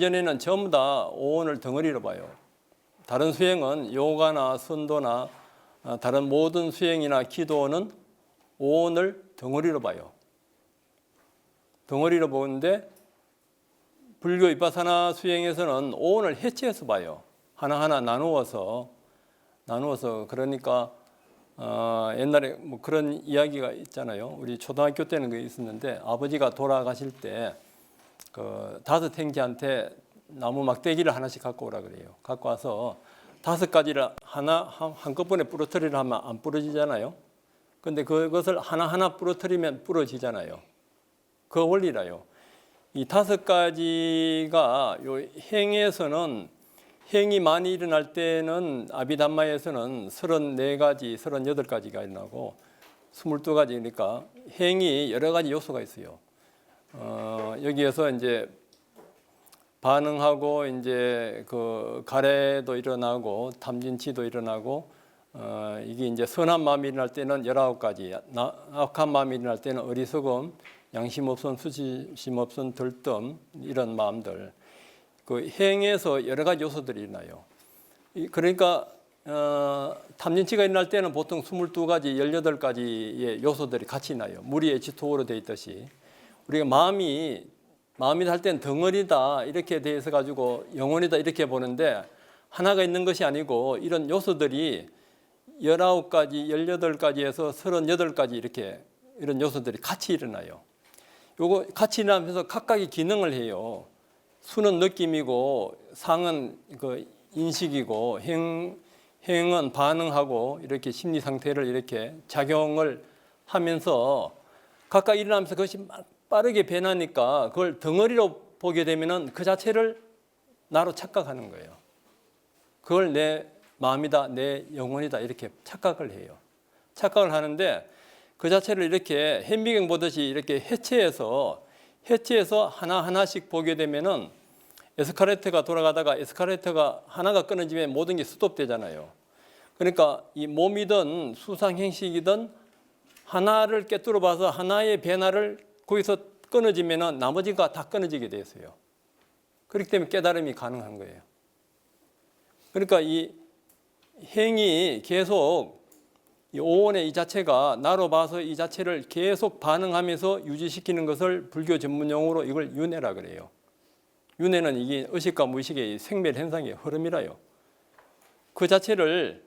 이전에는 전부 다 오온을 덩어리로 봐요. 다른 수행은 요가나 선도나 다른 모든 수행이나 기도는 오온을 덩어리로 봐요. 덩어리로 보는데 불교 위파사나 수행에서는 오온을 해체해서 봐요. 하나하나 나누어서 그러니까 옛날에 뭐 그런 이야기가 있잖아요. 우리 초등학교 때는 그게 있었는데 아버지가 돌아가실 때 그 5 행지한테 나무 막대기를 하나씩 갖고 오라 그래요. 갖고 와서 5가지를 한꺼번에 부러뜨리려 하면 안 부러지잖아요. 근데 그것을 하나하나 부러뜨리면 부러지잖아요. 그 원리라요. 이 5가지가 요 행에서는 행이 많이 일어날 때는 아비담마에서는 34가지, 38가지가 일어나고 22가지니까 행이 여러 가지 요소가 있어요. 여기에서 이제 반응하고 이제 그 가래도 일어나고 탐진치도 일어나고 이게 이제 선한 마음이 일어날 때는 19가지, 악한 마음이 일어날 때는 어리석음, 양심 없음, 수치심 없음, 들뜸 이런 마음들. 그 행에서 여러 가지 요소들이 일어나요. 그러니까 탐진치가 일어날 때는 보통 22가지, 18가지의 요소들이 같이 나요. 물이 H2O로 되어 있듯이. 우리가 마음이 할 때는 덩어리다 이렇게 돼 있어 가지고 영혼이다 이렇게 보는데 하나가 있는 것이 아니고 이런 요소들이 19가지, 18가지에서 38가지 이렇게 이런 요소들이 같이 일어나요. 요거 같이 일어나면서 각각의 기능을 해요. 수는 느낌이고 상은 그 인식이고 행은 반응하고 이렇게 심리 상태를 이렇게 작용을 하면서 각각 일어나면서 그것이 빠르게 변하니까 그걸 덩어리로 보게 되면은 그 자체를 나로 착각하는 거예요. 그걸 내 마음이다, 내 영혼이다 이렇게 착각을 해요. 착각을 하는데 그 자체를 이렇게 현미경 보듯이 이렇게 해체해서 하나하나씩 보게 되면은 에스컬레이터가 돌아가다가 에스컬레이터가 하나가 끊어지면 모든 게 스톱되잖아요. 그러니까 이 몸이든 수상행식이든 하나를 꿰뚫어 봐서 하나의 변화를 거기서 끊어지면은 나머지가 다 끊어지게 돼 있어요. 그렇기 때문에 깨달음이 가능한 거예요. 그러니까 이 행이 계속 이 오온의 이 자체가 나로 봐서 이 자체를 계속 반응하면서 유지시키는 것을 불교 전문 용어로 이걸 윤회라 그래요. 윤회는 이게 의식과 무의식의 생멸 현상의 흐름이라요. 그 자체를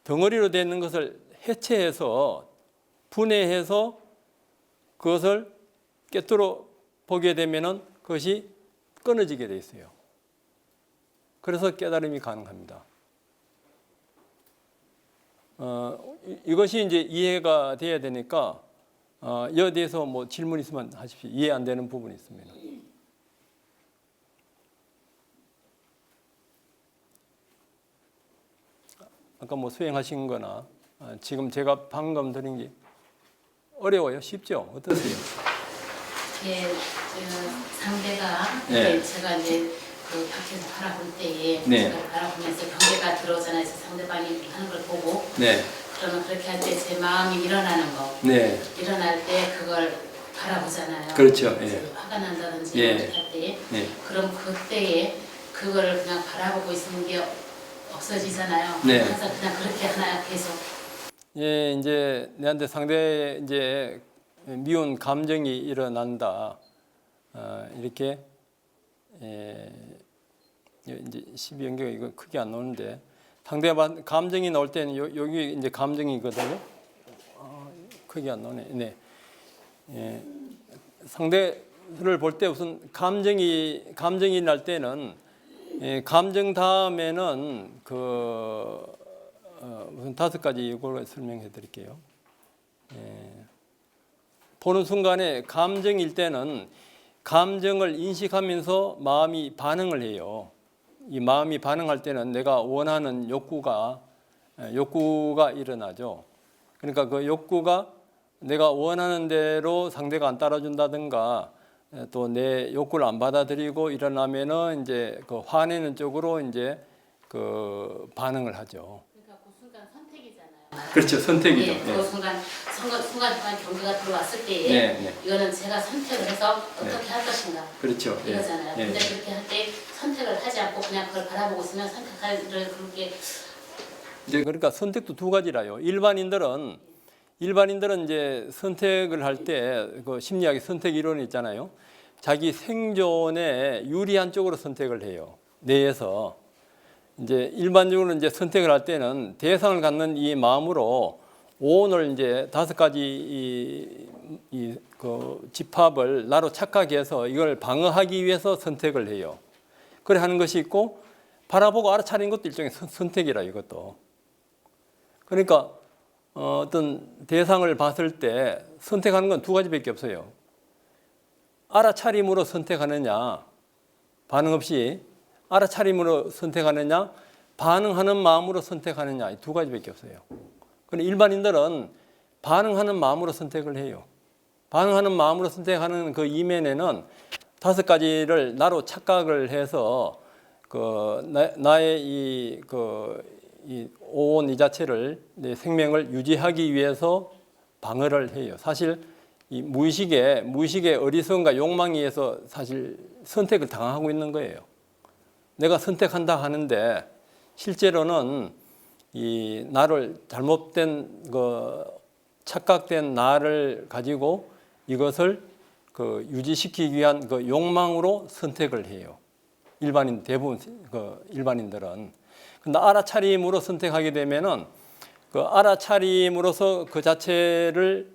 덩어리로 되어 있는 것을 해체해서 분해해서 그것을 꿰뚫어 보게 되면은 그것이 끊어지게 돼 있어요. 그래서 깨달음이 가능합니다. 이것이 이제 이해가 돼야 되니까 이에 대해서 뭐 질문 있으면 하십시오. 이해 안 되는 부분이 있습니다. 아까 뭐 수행하신 거나 지금 제가 방금 드린 게 어려워요? 쉽죠? 어떠세요? 예, 상대가 네. 제가 이제 그 밖에서 바라볼 때에 네. 제가 바라보면서 경계가 들어오잖아요. 그래서 상대방이 하는 걸 보고 네. 그러면 그렇게 할 때 제 마음이 일어나는 거 네. 일어날 때 그걸 바라보잖아요. 그렇죠. 예. 화가 난다든지 예. 이렇게 할 때 네. 그럼 그때에 그거를 그냥 바라보고 있는 게 없어지잖아요. 네. 항상 그냥 그렇게 하나요 계속. 예, 이제 내한테 상대 이제 미운 감정이 일어난다. 이렇게 이제 12연계가 이거 크게 안 나오는데 상대방 감정이 나올 때는 여기 이제 감정이거든요. 크게 안 나오네. 네. 예, 상대를 볼 때 우선 감정이 날 때는 감정 다음에는 우선 5가지 이걸 설명해 드릴게요. 보는 순간에 감정일 때는 감정을 인식하면서 마음이 반응을 해요. 이 마음이 반응할 때는 내가 원하는 욕구가 일어나죠. 그러니까 그 욕구가 내가 원하는 대로 상대가 안 따라준다든가 또 내 욕구를 안 받아들이고 일어나면은 이제 그 화내는 쪽으로 이제 그 반응을 하죠. 그러니까 그 순간 선택이잖아요. 그렇죠, 선택이죠. 예, 그 순간 경계가 들어왔을 때에 네, 네. 이거는 제가 선택을 해서 어떻게 할 것인가 그렇죠. 이거잖아요. 예. 근데 그렇게 할 때 선택을 하지 않고 그냥 그걸 바라보고 있으면 선택할 그렇게 이제 그러니까 선택도 두 가지라요. 일반인들은 이제 선택을 할 때 그 심리학의 선택 이론이 있잖아요. 자기 생존에 유리한 쪽으로 선택을 해요. 뇌에서 이제 일반적으로 이제 선택을 할 때는 대상을 갖는 이 마음으로 오온을 이제 5가지 그 집합을 나로 착각해서 이걸 방어하기 위해서 선택을 해요. 그래 하는 것이 있고 바라보고 알아차리는 것도 일종의 선택이라 이것도. 그러니까 어떤 대상을 봤을 때 선택하는 건 두 가지밖에 없어요. 알아차림으로 선택하느냐, 반응 없이 알아차림으로 선택하느냐, 반응하는 마음으로 선택하느냐, 이 두 가지밖에 없어요. 그런데 일반인들은 반응하는 마음으로 선택을 해요. 반응하는 마음으로 선택하는 그 이면에는 5가지를 나로 착각을 해서 나의 이 오온 이 자체를 내 생명을 유지하기 위해서 방어를 해요. 사실 이 무의식의 어리석음과 욕망에 의해서 사실 선택을 당하고 있는 거예요. 내가 선택한다 하는데 실제로는 이 나를 잘못된 착각된 나를 가지고 이것을 유지시키기 위한 욕망으로 선택을 해요. 대부분 일반인들은. 근데 알아차림으로 선택하게 되면은 알아차림으로서 그 자체를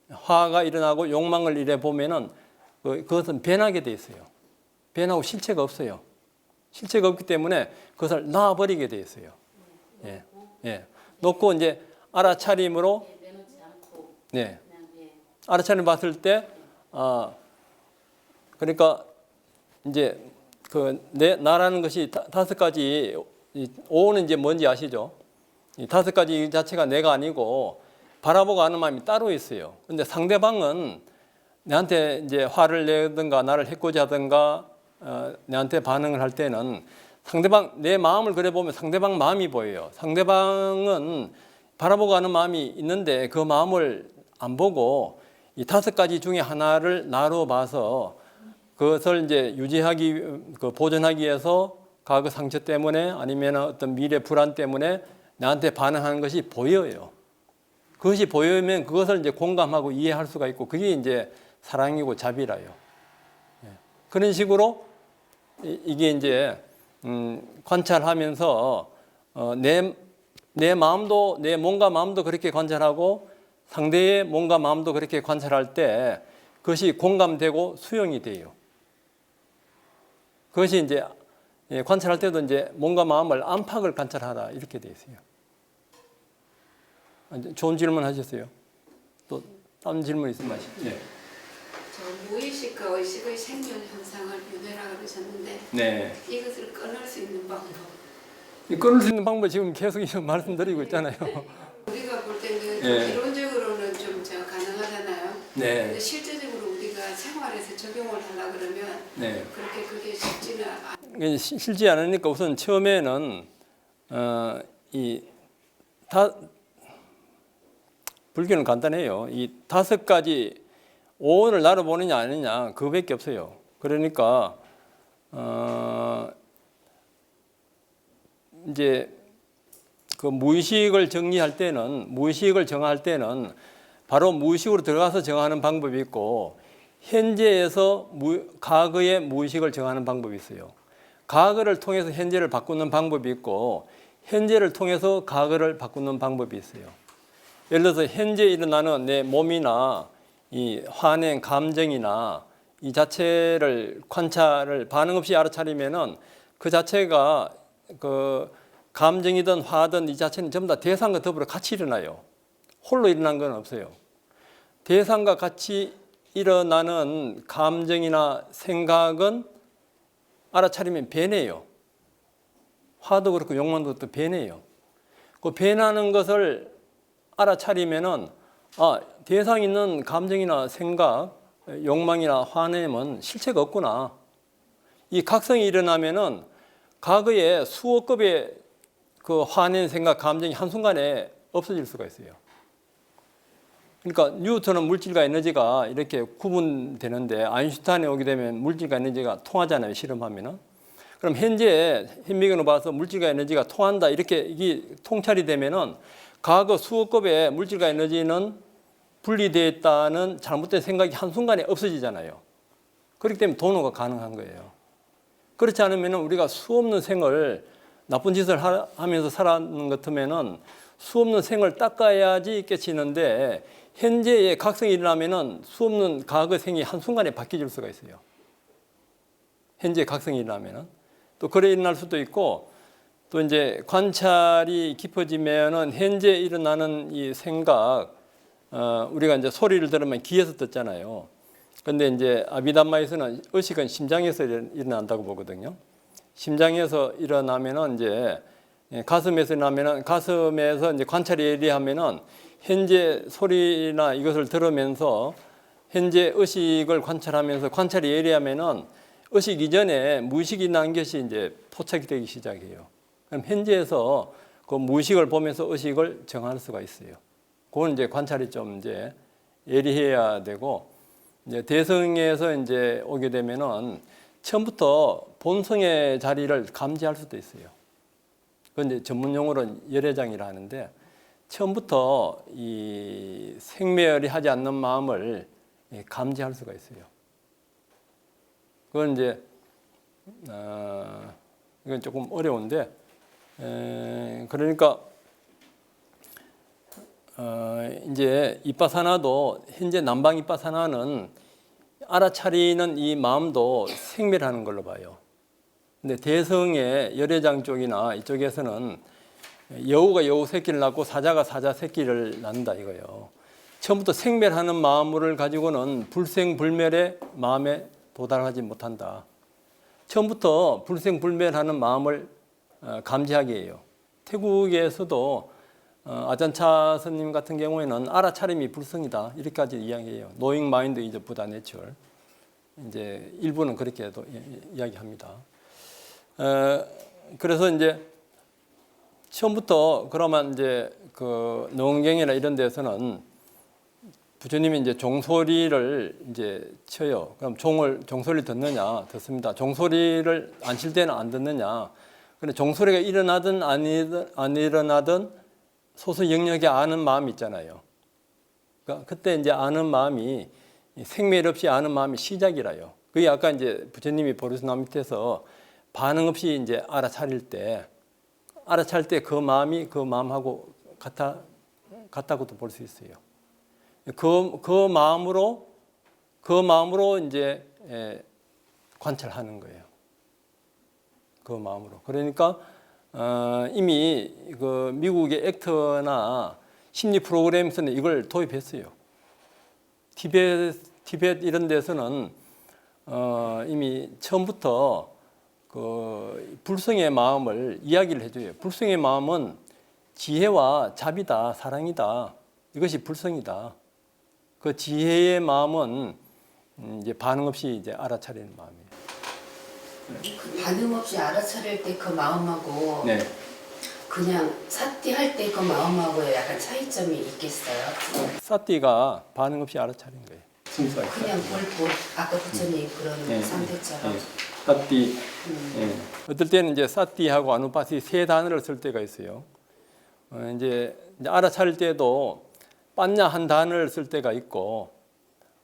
화가 일어나고 욕망을 이래 보면은 그것은 변하게 돼 있어요. 변하고 실체가 없어요. 실체가 없기 때문에 그것을 놔버리게 돼 있어요. 예, 예. 놓고 이제 알아차림으로 내놓지 않고 네. 그냥 알아차림 봤을 때 그러니까 이제 나라는 것이 5가지 오는 이제 뭔지 아시죠? 이 5가지 자체가 내가 아니고 바라보고 아는 마음이 따로 있어요. 근데 상대방은 내한테 이제 화를 내든가 나를 해코지하든가 내한테 반응을 할 때는 내 마음을 그래 보면 상대방 마음이 보여요. 상대방은 바라보고 아는 마음이 있는데 그 마음을 안 보고 이 5가지 중에 하나를 나로 봐서 그것을 이제 보존하기 위해서 과거 상처 때문에 아니면 어떤 미래 불안 때문에 나한테 반응하는 것이 보여요. 그것이 보이면 그것을 이제 공감하고 이해할 수가 있고 그게 이제 사랑이고 자비라요. 그런 식으로 이게 이제 관찰하면서 내 마음도 내 몸과 마음도 그렇게 관찰하고 상대의 몸과 마음도 그렇게 관찰할 때 그것이 공감되고 수용이 돼요. 그것이 이제 관찰할 때도 이제 몸과 마음을 안팎을 관찰하라 이렇게 돼 있어요. 좋은 질문 하셨어요. 또 다른 질문 있으면 하시죠. 네. 저 무의식과 의식의 생존 현상을 유대라 그러셨는데 네. 이것을 끊을 수 있는 방법. 끊을 수 있는 방법 지금 계속 말씀드리고 있잖아요. 우리가 볼 때는 네. 이론적으로는 좀 가능하잖아요. 네. 근데 실제적으로 우리가 생활에서 적용을 하려 그러면 네. 그렇게 그게 쉽지는 않아요. 쉽지 않으니까 우선 처음에는 불교는 간단해요. 이 5가지 오온을 나로 보느냐 아니냐 그거밖에 없어요. 그러니까 이제 그 무의식을 정할 때는 바로 무의식으로 들어가서 정하는 방법이 있고 현재에서 과거의 무의식을 정하는 방법이 있어요. 과거를 통해서 현재를 바꾸는 방법이 있고 현재를 통해서 과거를 바꾸는 방법이 있어요. 예를 들어서 현재 일어나는 내 몸이나 이 화낸 감정이나 이 자체를 반응 없이 알아차리면은 그 자체가 감정이든 화든 이 자체는 전부 다 대상과 더불어 같이 일어나요. 홀로 일어난 건 없어요. 대상과 같이 일어나는 감정이나 생각은 알아차리면 변해요. 화도 그렇고 욕망도 또 변해요. 그 변하는 것을 알아차리면은 대상 있는 감정이나 생각, 욕망이나 화냄은 실체가 없구나. 이 각성이 일어나면은 과거에 수억 급의 그 화낸 생각, 감정이 한순간에 없어질 수가 있어요. 그러니까 뉴턴은 물질과 에너지가 이렇게 구분되는데 아인슈타인에 오게 되면 물질과 에너지가 통하잖아요. 실험하면은. 그럼 현재 현미경으로 봐서 물질과 에너지가 통한다 이렇게 이게 통찰이 되면은 과거 수호급의 물질과 에너지는 분리되어 있다는 잘못된 생각이 한순간에 없어지잖아요. 그렇기 때문에 도노가 가능한 거예요. 그렇지 않으면 우리가 수없는 생을 나쁜 짓을 하면서 살아가는 것 같으면은 수없는 생을 닦아야지 깨치는데 현재의 각성이 일어나면은 수없는 과거 생이 한순간에 바뀌어질 수가 있어요. 현재 각성이 일어나면은 또 그래 일어날 수도 있고 또 이제 관찰이 깊어지면은 현재 일어나는 이 생각 우리가 이제 소리를 들으면 귀에서 듣잖아요. 근데 이제 아비담마에서는 의식은 심장에서 일어난다고 보거든요. 심장에서 일어나면은 이제 가슴에서 일어나면은 가슴에서 이제 관찰이 예리하면은 현재 소리나 이것을 들으면서 현재 의식을 관찰하면서 관찰이 예리하면은 의식 이전에 무의식이 난 것이 이제 포착이 되기 시작해요. 그럼 현재에서 그 무의식을 보면서 의식을 정할 수가 있어요. 그건 이제 관찰이 좀 이제 예리해야 되고 이제 대성에서 이제 오게 되면은 처음부터 본성의 자리를 감지할 수도 있어요. 그건 이제 전문 용어로는 열애장이라 하는데 처음부터 이 생매열이 하지 않는 마음을 감지할 수가 있어요. 그건 이제 이건 조금 어려운데 그러니까 이제 이빠사나도 현재 남방 이빠사나는 알아차리는 이 마음도 생멸하는 걸로 봐요. 근데 대성의 열애장 쪽이나 이쪽에서는 여우가 여우 새끼를 낳고 사자가 사자 새끼를 낳는다 이거예요. 처음부터 생멸하는 마음을 가지고는 불생불멸의 마음에 도달하지 못한다. 처음부터 불생불멸하는 마음을 감지하게 해요. 태국에서도 아잔차 스님 같은 경우에는 알아차림이 불성이다 이렇게까지 이야기해요. Knowing mind is Buddha nature. 이제 일부는 그렇게도 이야기합니다. 그래서 이제 처음부터 그러면 이제 그 농경이나 이런 데서는 부처님이 이제 종소리를 이제 쳐요. 그럼 종소리 듣느냐? 듣습니다. 종소리를 안 칠 때는 안 듣느냐? 근데 종소리가 일어나든 안 일어나든 소수 영역에 아는 마음이 있잖아요. 그러니까 그때 이제 아는 마음이 생멸 없이 아는 마음이 시작이라요. 그게 아까 이제 부처님이 보리수나 밑에서 반응 없이 이제 알아차릴 때 그 마음이 그 마음하고 같다고도 볼 수 있어요. 그 마음으로 이제 관찰하는 거예요. 그 마음으로. 그러니까 이미 그 미국의 액터나 심리 프로그램에서는 이걸 도입했어요. 티벳 이런 데서는 이미 처음부터 그 불성의 마음을 이야기를 해줘요. 불성의 마음은 지혜와 자비다, 사랑이다. 이것이 불성이다. 그 지혜의 마음은 이제 반응 없이 이제 알아차리는 마음이에요. 그 반응 없이 알아차릴 때 그 마음하고 네. 그냥 사띠 할 때 그 마음하고 약간 차이점이 있겠어요? 사띠가 반응 없이 알아차린 거예요. 그냥 뭘 아까 부처님 그런 상태처럼. 사띠. 어떨 때는 이제 사띠하고 아누파시 세 단어를 쓸 때가 있어요. 이제 알아차릴 때도 빠냐 한 단어를 쓸 때가 있고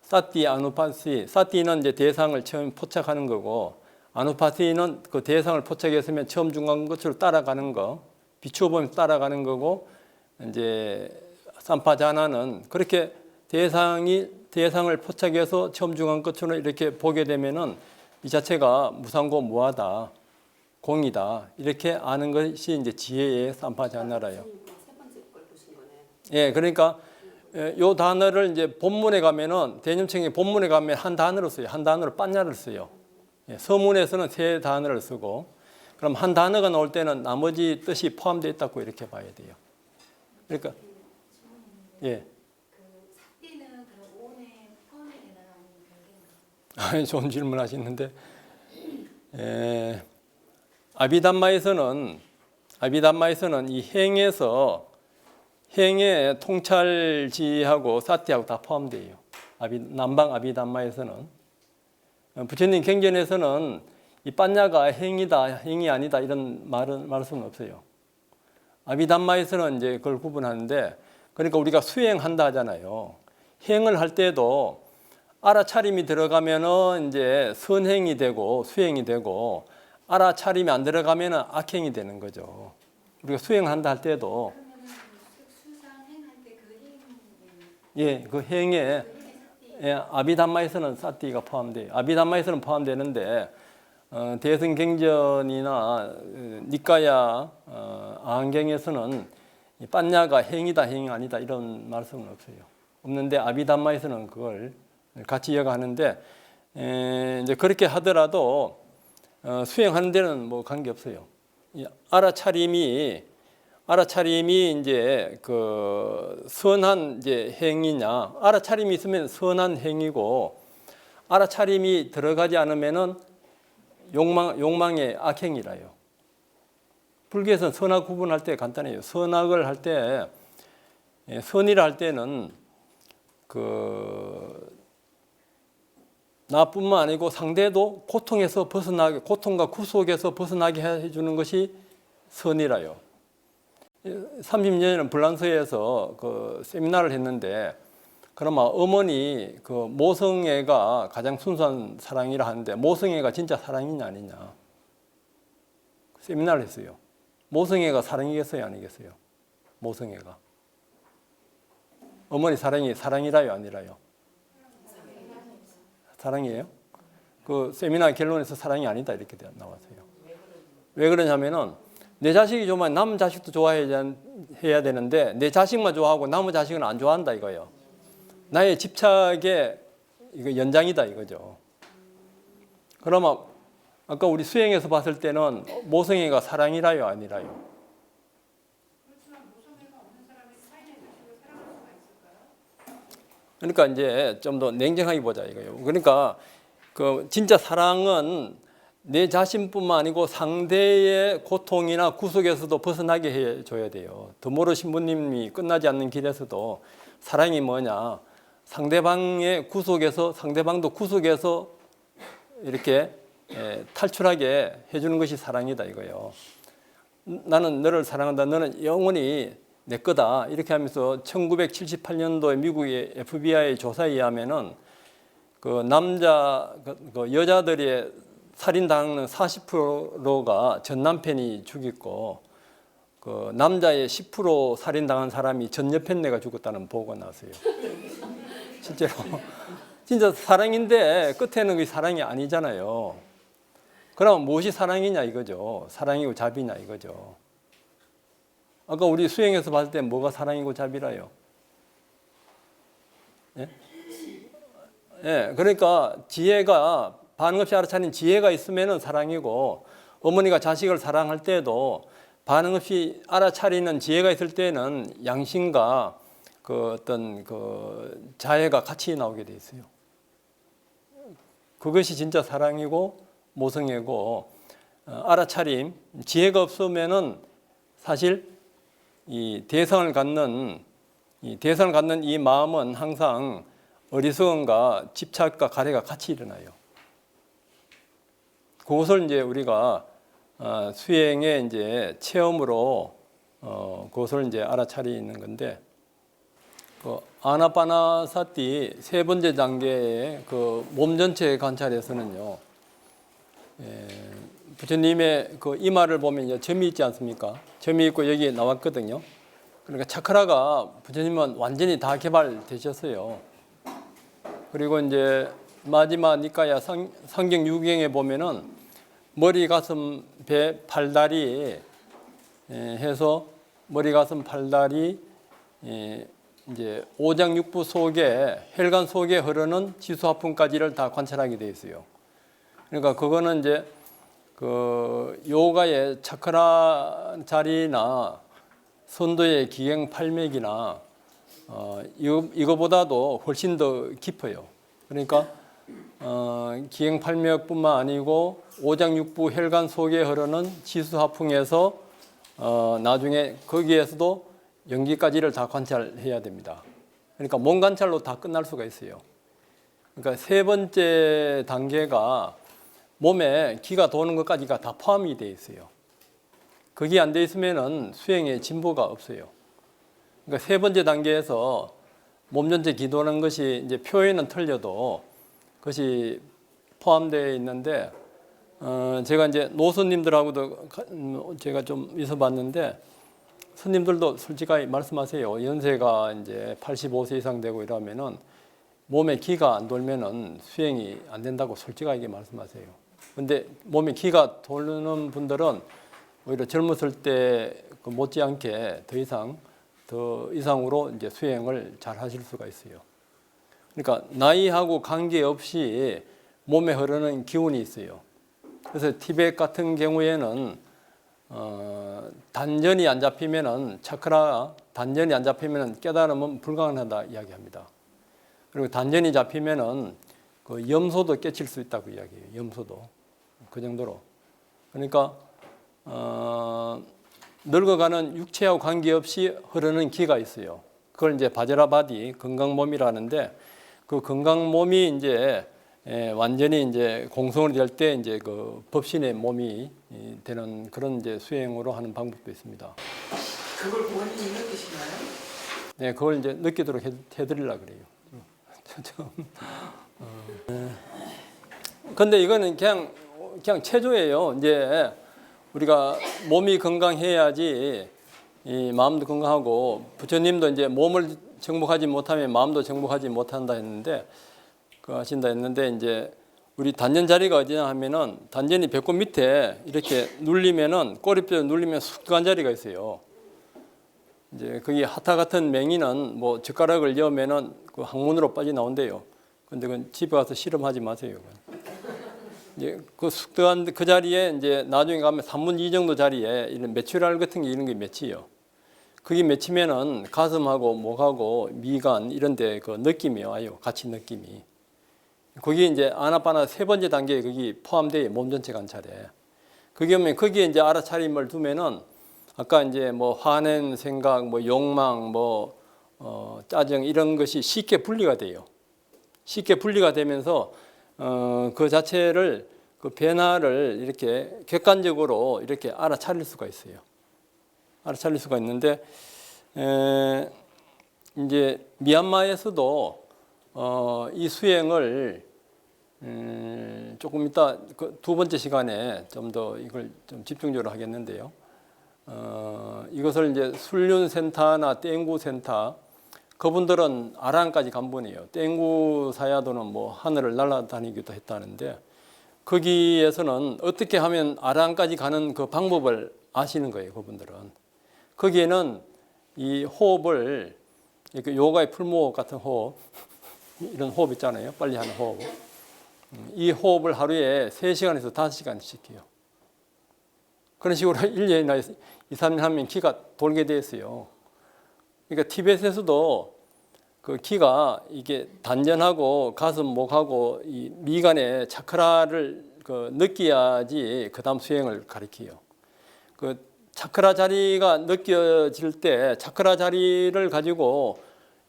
사띠, 아누파시. 사띠는 이제 대상을 처음 포착하는 거고 아누파시는 그 대상을 포착했으면 처음 중간 것으로 따라가는 거, 비추어 보면서 따라가는 거고 이제 삼파자나는 그렇게 대상을 포착해서 처음 중간 것으로 이렇게 보게 되면은 이 자체가 무상고 무하다, 공이다 이렇게 아는 것이 이제 지혜의 삼파자나라요. 예, 그러니까 요 단어를 이제 본문에 가면은 대념청의 본문에 가면 한 단어로 써요. 한 단어로 빠냐를 써요. 예, 서문에서는 세 단어를 쓰고 그럼 한 단어가 나올 때는 나머지 뜻이 포함되어 있다고 이렇게 봐야 돼요. 그러니까 예. 좋은 질문 하시는데 아비담마에서는 이 행의 통찰지하고 사티하고 다 포함돼요. 남방 아비담마에서는 부처님 경전에서는 이 빤냐가 행이다, 행이 아니다 이런 말할 수는 없어요. 아비담마에서는 이제 그걸 구분하는데, 그러니까 우리가 수행한다 하잖아요. 행을 할 때도 알아차림이 들어가면은 이제 선행이 되고 수행이 되고, 알아차림이 안 들어가면은 악행이 되는 거죠. 우리가 수행한다 할 때도 수상행할 때그 예, 그 행에 예, 아비담마에서는 사띠가 포함돼요. 아비담마에서는 포함되는데 대승경전이나 니까야 아한경에서는 이 빤냐가 행이다, 행이 아니다 이런 말씀은 없어요. 없는데 아비담마에서는 그걸 같이 이어가는데 이제 그렇게 하더라도 수행하는 데는 뭐 관계 없어요. 알아차림이 이제 그 선한 이제 행위냐, 알아차림이 있으면 선한 행위고, 알아차림이 들어가지 않으면은 욕망의 악행이라요. 불교에서는 선악 구분할 때 간단해요. 선악을 할 때, 선이라 할 때는 그 나뿐만 아니고 상대도 고통에서 벗어나게, 고통과 구속에서 벗어나게 해주는 것이 선이라요. 30년에는 불란서에서 그 세미나를 했는데, 그러면 어머니 그 모성애가 가장 순수한 사랑이라 하는데, 모성애가 진짜 사랑이냐 아니냐 세미나를 했어요. 모성애가 사랑이겠어요 아니겠어요? 모성애가 어머니 사랑이 사랑이라요 아니라요? 사랑이에요? 그 세미나 결론에서 사랑이 아니다 이렇게 나왔어요. 왜 그러냐면은 내 자식이 좋으면 남 자식도 좋아해야 되는데, 내 자식만 좋아하고 남의 자식은 안 좋아한다 이거예요. 나의 집착의 이거 연장이다 이거죠. 그러면 아까 우리 수행에서 봤을 때는 모성애가 사랑이라요 아니라요? 그러니까 이제 좀 더 냉정하게 보자 이거예요. 그러니까 그 진짜 사랑은 내 자신뿐만 아니고 상대의 고통이나 구속에서도 벗어나게 해줘야 돼요. 드모로 신부님이 끝나지 않는 길에서도 사랑이 뭐냐, 상대방의 구속에서, 상대방도 구속에서 이렇게 탈출하게 해주는 것이 사랑이다 이거예요. 나는 너를 사랑한다, 너는 영원히 내 거다 이렇게 하면서 1978년도에 미국의 FBI 조사에 의하면은 그 여자들의 살인당하는 40%가 전 남편이 죽였고, 그 남자의 10% 살인당한 사람이 전 여편네가 죽었다는 보고가 나왔어요. 실제로 진짜 사랑인데 끝에는 그 사랑이 아니잖아요. 그럼 무엇이 사랑이냐 이거죠. 사랑이고 자비냐 이거죠. 아까 우리 수행에서 봤을 때 뭐가 사랑이고 자비라요? 예? 예, 그러니까 지혜가 반응 없이 알아차린 지혜가 있으면은 사랑이고, 어머니가 자식을 사랑할 때도 반응 없이 알아차리는 지혜가 있을 때는 양심과 그 어떤 그 자애가 같이 나오게 돼 있어요. 그것이 진짜 사랑이고 모성애고, 알아차림, 지혜가 없으면은 사실 이 대성을 갖는 이 마음은 항상 어리석음과 집착과 가래가 같이 일어나요. 그것을 이제 우리가 수행의 이제 체험으로 그것을 이제 알아차리는 건데, 그 아나파나사티 세 번째 단계의 그 몸 전체 관찰에서는요, 부처님의 그 이마를 보면 점이 있지 않습니까? 점이 있고 여기 나왔거든요. 그러니까 차크라가 부처님은 완전히 다 개발되셨어요. 그리고 이제 마지막 니까야 상경 유경에 보면은 머리, 가슴, 배, 팔다리 해서 머리, 가슴, 팔다리 이제 오장육부 속에 혈관 속에 흐르는 지수화풍까지를 다 관찰하게 돼 있어요. 그러니까 그거는 이제 그 요가의 차크라 자리나 선도의 기행팔맥이나 이거보다도 훨씬 더 깊어요. 그러니까 기행팔맥뿐만 아니고 오장육부 혈관 속에 흐르는 지수화풍에서 나중에 거기에서도 연기까지를 다 관찰해야 됩니다. 그러니까 몸 관찰로 다 끝날 수가 있어요. 그러니까 세 번째 단계가 몸에 기가 도는 것까지가 다 포함이 되어 있어요. 그게 안 되어 있으면은 수행에 진보가 없어요. 그러니까 세 번째 단계에서 몸 전체 기 도는 것이 이제 표현은 틀려도 그것이 포함되어 있는데 제가 이제 노선님들하고도 제가 좀 있어봤는데 스님들도 솔직하게 말씀하세요. 연세가 이제 85세 이상 되고 이러면은 몸에 기가 안 돌면은 수행이 안 된다고 솔직하게 말씀하세요. 근데 몸에 기가 도는 분들은 오히려 젊었을 때 못지않게 더 이상으로 이제 수행을 잘 하실 수가 있어요. 그러니까 나이하고 관계없이 몸에 흐르는 기운이 있어요. 그래서 티벳 같은 경우에는 단전이 안 잡히면은 차크라 단전이 안 잡히면은 깨달음은 불가능하다 이야기합니다. 그리고 단전이 잡히면은 그 염소도 깨칠 수 있다고 이야기해요. 염소도 그 정도로. 그러니까 늙어가는 육체하고 관계없이 흐르는 기가 있어요. 그걸 이제 바제라바디 건강 몸이라는데 그 건강 몸이 이제 완전히 이제 공성이 될 때 이제 그 법신의 몸이 되는 그런 이제 수행으로 하는 방법도 있습니다. 그걸 본인이 느끼시나요? 네, 그걸 이제 느끼도록 해드리려고 그래요. 근데 이거는 그냥 체조예요. 이제 우리가 몸이 건강해야지 이 마음도 건강하고 부처님도 이제 몸을 정복하지 못하면 마음도 정복하지 못한다 했는데 하신다 했는데 이제 우리 단전 자리가 어디냐 하면은 단전이 배꼽 밑에 이렇게 눌리면은 꼬리뼈 눌리면 숙간 자리가 있어요. 이제 거기 하타 같은 맹이는 뭐 젓가락을 여면은 그 항문으로 빠져나온대요. 근데 그건 집에 가서 실험하지 마세요. 이제 그 숙도한 그 자리에 이제 나중에 가면 3분의 2 정도 자리에 이런 메추랄 같은 게 이런 게 맺혀요. 그게 맺히면은 가슴하고 목하고 미간 이런 데 그 느낌이 와요. 같이 느낌이. 거기 이제 아나파나 세 번째 단계에 거기 포함돼요. 몸 전체 관찰에. 그게 오면 거기에 이제 알아차림을 두면은 아까 이제 뭐 화낸 생각, 뭐 욕망, 뭐 짜증 이런 것이 쉽게 분리가 돼요. 쉽게 분리가 되면서 그 자체를 그 변화를 이렇게 객관적으로 이렇게 알아차릴 수가 있어요. 알아차릴 수가 있는데 이제 미얀마에서도 이 수행을 조금 이따 그 두 번째 시간에 좀 더 이걸 좀 집중적으로 하겠는데요. 이것을 이제 순륜센터나 땡구센터 그분들은 아란까지 간 분이에요. 땡구 사야도는 뭐 하늘을 날아다니기도 했다는데 거기에서는 어떻게 하면 아란까지 가는 그 방법을 아시는 거예요. 그분들은 거기에는 이 호흡을 이렇게 요가의 풀무호흡 같은 호흡 이런 호흡 있잖아요. 빨리 하는 호흡. 이 호흡을 하루에 3시간에서 5시간씩 해요. 그런 식으로 1년이나 2, 3년 하면 기가 돌게 돼 있어요. 그러니까 티벳에서도 그 기가 이게 단전하고 가슴, 목하고 이 미간의 차크라를 그 느껴야지 그 다음 수행을 가리켜요. 그 차크라 자리가 느껴질 때 차크라 자리를 가지고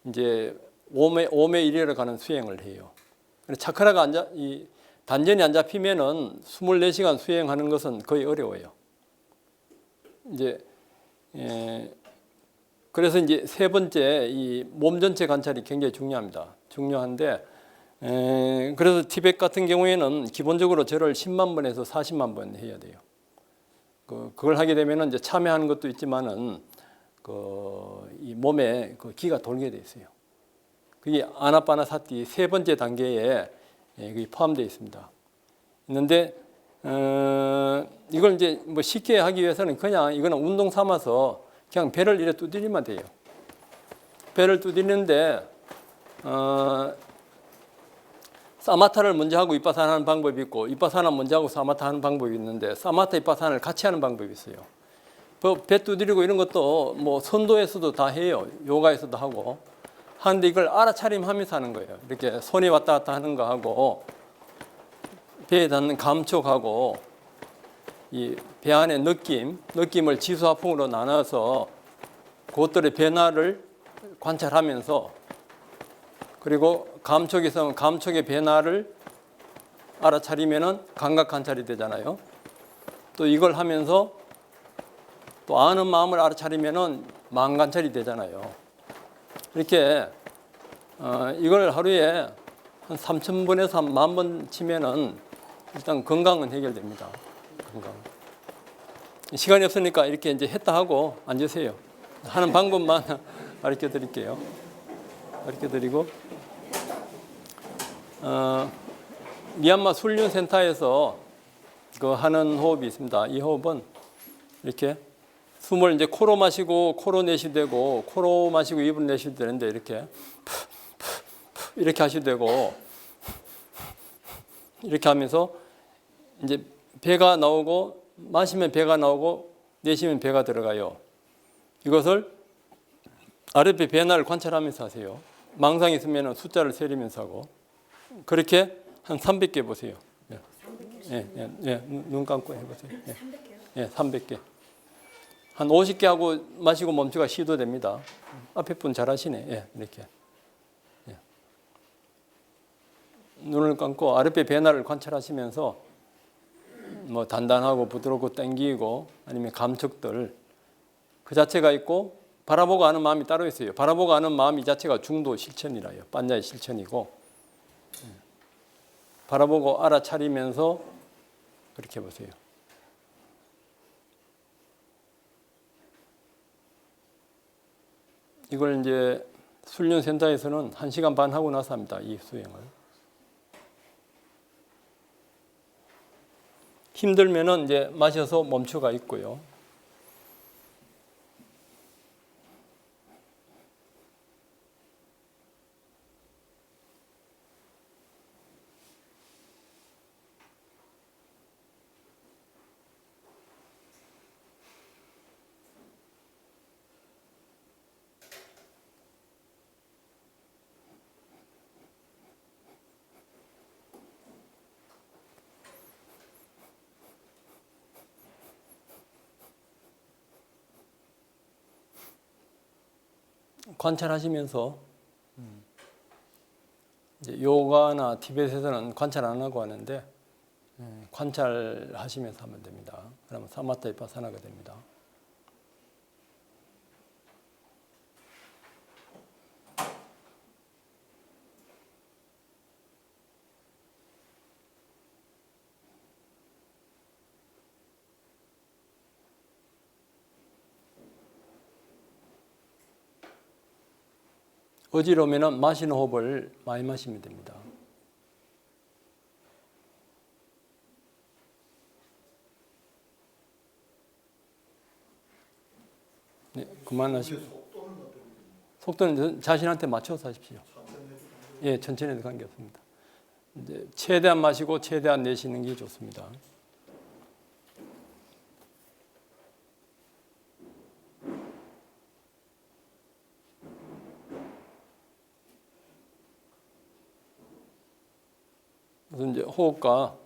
이제 오매 이래로 가는 수행을 해요. 차크라가 이 단전이 안 잡히면은 24시간 수행하는 것은 거의 어려워요. 이제 그래서 이제 세 번째 이 몸 전체 관찰이 굉장히 중요합니다. 중요한데 그래서 티벳 같은 경우에는 기본적으로 절을 10만 번에서 40만 번 해야 돼요. 그걸 하게 되면은 이제 참여하는 것도 있지만은 이 몸에 그 기가 돌게 돼 있어요. 그게 아나파나사티 세 번째 단계에 포함되어 있습니다. 있는데 이걸 이제 뭐 쉽게 하기 위해서는 그냥 이거는 운동 삼아서 그냥 배를 이렇게 두드리면 돼요. 배를 두드리는데 사마타를 먼저 하고 이빠사나 하는 방법이 있고 이빠사나 먼저 하고 사마타 하는 방법이 있는데 사마타 이빠사나를 같이 하는 방법이 있어요. 배 두드리고 이런 것도 뭐 선도에서도 다 해요. 요가에서도 하고 하는데 이걸 알아차림하면서 하는 거예요. 이렇게 손이 왔다 갔다 하는 거 하고 배에 닿는 감촉하고 이 배 안의 느낌을 지수화풍으로 나눠서 그것들의 변화를 관찰하면서 그리고 감촉이 있으면 감촉의 변화를 알아차리면은 감각 관찰이 되잖아요. 또 이걸 하면서 또 아는 마음을 알아차리면은 마음 관찰이 되잖아요. 이렇게 이걸 하루에 한 3,000번에서 한 10,000번 치면은 일단 건강은 해결됩니다. 건강. 시간이 없으니까 이렇게 이제 했다 하고 앉으세요. 하는 방법만 가르쳐 드릴게요. 가르쳐 드리고 미얀마 훈련센터에서 그 하는 호흡이 있습니다. 이 호흡은 이렇게 숨을 이제 코로 마시고 코로 내쉬도 되고 코로 마시고 입으로 내쉬도 되는데 이렇게 이렇게 하셔도 되고 이렇게 하면서 이제 배가 나오고 마시면 배가 나오고 내쉬면 배가 들어가요. 이것을 아랫배 배나를 관찰하면서 하세요. 망상이 있으면 숫자를 세리면서 하고 그렇게 한 300개 보세요. 눈 감고 해보세요. 300개. 한 50개 하고 마시고 멈추가 시도됩니다. 앞에 분 잘하시네. 이렇게. 눈을 감고 아랫배 배나를 관찰하시면서 뭐 단단하고 부드럽고 당기고 아니면 감촉들 그 자체가 있고 바라보고 아는 마음이 따로 있어요. 바라보고 아는 마음 이 자체가 중도 실천이라요. 반야의 실천이고 바라보고 알아차리면서 그렇게 해보세요. 이걸 이제 훈련센터에서는 1시간 반 하고 나서 합니다. 이 수행을. 힘들면은 이제 마셔서 멈춰가 있고요. 관찰하시면서 이제 요가나 티벳에서는 관찰 안 하고 하는데 관찰하시면서 하면 됩니다. 그러면 사마타 비파사나가 됩니다. 어지러우면 마시는 호흡을 많이 마시면 됩니다. 네, 그만하시고. 속도는 자신한테 맞춰서 하십시오. 천천히 해도 관계없습니다. 이제 최대한 마시고 최대한 내쉬는 게 좋습니다. 그래서 이제 호흡과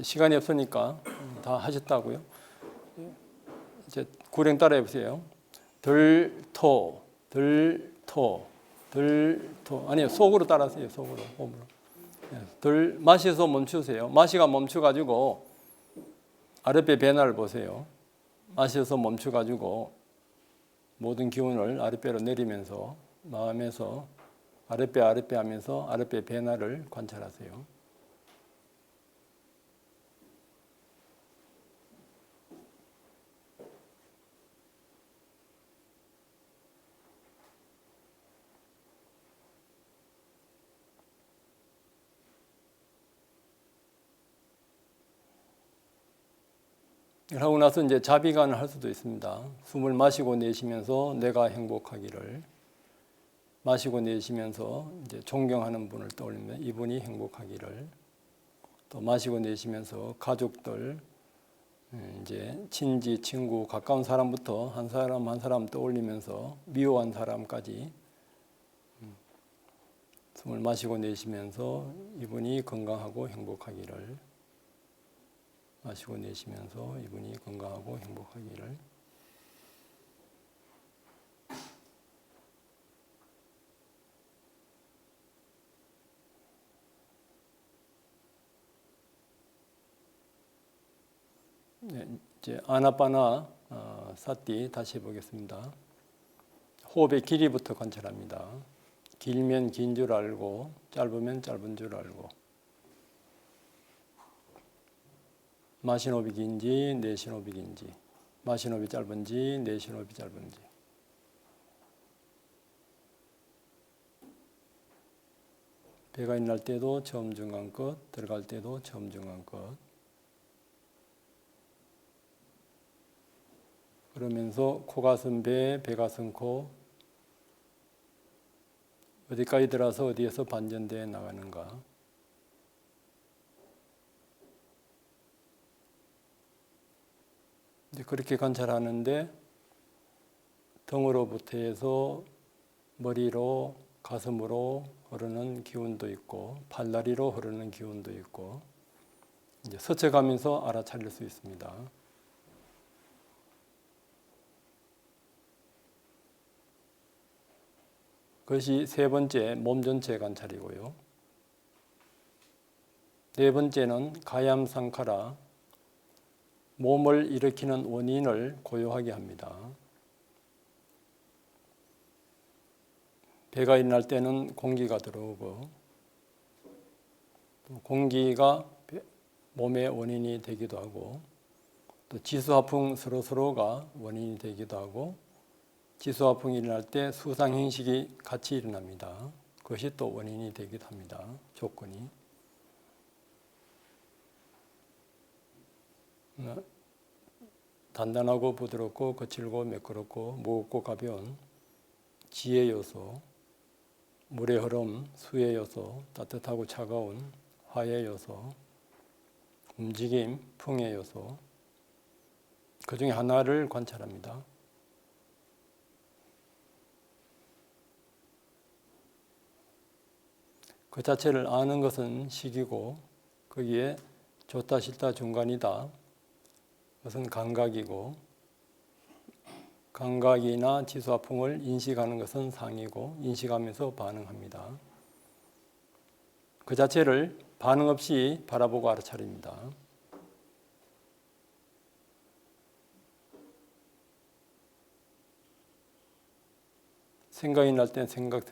시간이 없으니까 다 하셨다고요. 이제 구령 따라해 보세요. 들토, 들토, 들토. 아니요, 속으로 따라하세요. 속으로, 호흡으로. 마셔서 멈추세요. 마시가 멈춰가지고 아랫배 배나를 보세요. 마셔서 멈춰가지고 모든 기운을 아랫배로 내리면서 마음에서 아랫배 하면서 아랫배 배나를 관찰하세요. 하고 나서 이제 자비관을 할 수도 있습니다. 숨을 마시고 내쉬면서 내가 행복하기를, 마시고 내쉬면서 이제 존경하는 분을 떠올리면 이분이 행복하기를, 또 마시고 내쉬면서 가족들, 이제 친지, 친구, 가까운 사람부터 한 사람 한 사람 떠올리면서 미워한 사람까지 숨을 마시고 내쉬면서 이분이 건강하고 행복하기를, 마시고 내쉬면서 이분이 건강하고 행복하기를. 이제 아나파나 사티 다시 해보겠습니다. 호흡의 길이부터 관찰합니다. 길면 긴 줄 알고 짧으면 짧은 줄 알고 마신 호흡이 긴지 내쉰 호흡이 긴지 마신 호흡이 짧은지 내쉰 호흡이 짧은지 배가 일어날 때도 처음 중간 끝 들어갈 때도 처음 중간 끝 그러면서 코 가슴 배, 배 가슴 코 어디까지 들어서 어디에서 반전되어 나가는가 이제 그렇게 관찰하는데 등으로부터 해서 머리로 가슴으로 흐르는 기운도 있고 팔다리로 흐르는 기운도 있고 이제 스쳐가면서 알아차릴 수 있습니다. 그것이 세 번째 몸 전체 관찰이고요. 네 번째는 가얌상카라 몸을 일으키는 원인을 고요하게 합니다. 배가 일어날 때는 공기가 들어오고 또 공기가 몸의 원인이 되기도 하고 또 지수화풍 서로서로가 원인이 되기도 하고 지수화풍이 일어날 때 수상행식이 같이 일어납니다. 그것이 또 원인이 되기도 합니다. 조건이. 단단하고 부드럽고 거칠고 매끄럽고 무겁고 가벼운 지의 요소, 물의 흐름, 수의 요소, 따뜻하고 차가운 화의 요소, 움직임, 풍의 요소 그 중에 하나를 관찰합니다. 그 자체를 아는 것은 식이고 거기에 좋다 싫다 중간이다 그것은 감각이고 감각이나 지수화풍을 인식하는 것은 상이고 인식하면서 반응합니다. 그 자체를 반응 없이 바라보고 알아차립니다. 생각이 날 땐 생각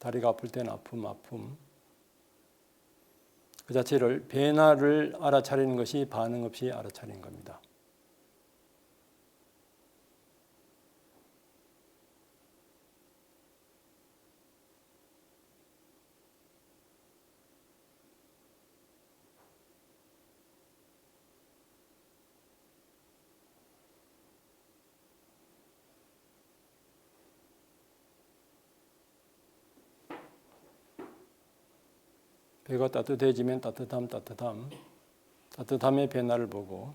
다리가 아플 때는 아픔 그 자체를 변화를 알아차리는 것이 반응 없이 알아차리는 겁니다. 배가 따뜻해지면 따뜻함의 변화를 보고